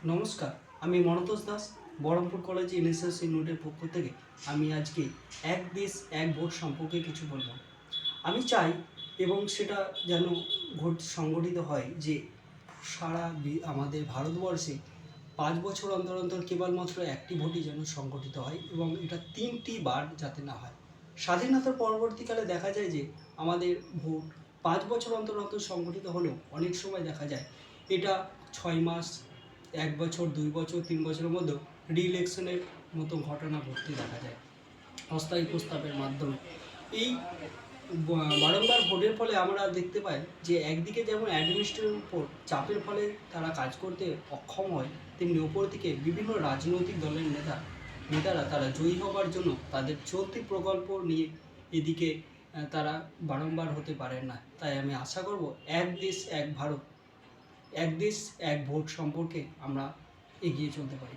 নমস্কার, আমি Manatosh Das. Baharampur college NSS ইউনিটের পক্ষ থেকে আমি আজকে এক দেশ এক ভোট সম্পর্কে কিছু বলব। আমি চাই এবং সেটা যেন সংগঠিত হয় যে আমাদের ভারতবর্ষে 5 বছর অন্তর অন্তর কেবলমাত্র একটি ভোটই যেন সংগঠিত হয় এবং এটা 3টি বার যাতে না হয়। স্বাধীনতার পরবর্তীকালে দেখা যায় যে আমাদের ভোট 5 বছর অন্তর অন্তর সংগঠিত হলেও অনেক সময় দেখা যায় এটা 6 মাস, 1 বছর, 2 বছর, 3 বছরের মধ্যেও রি-ইলেকশনের মতো ঘটনা ঘটতে দেখা যায় অস্থায়ী প্রস্তাবের মাধ্যমে। এই বারংবার ভোটের ফলে আমরা দেখতে পাই যে একদিকে যেমন অ্যাডমিনিস্ট্রেশনের উপর চাপের ফলে তারা কাজ করতে অক্ষম হয়, তেমনি ওপর থেকে বিভিন্ন রাজনৈতিক দলের নেতারা তারা জয়ী হবার জন্য তাদের চলতি প্রকল্প নিয়ে এদিকে তারা বারংবার হতে পারেন না। তাই আমি আশা করব এক দেশ এক ভারত, এক দেশ এক ভোট সম্পর্কে আমরা এগিয়ে চলতে পারি।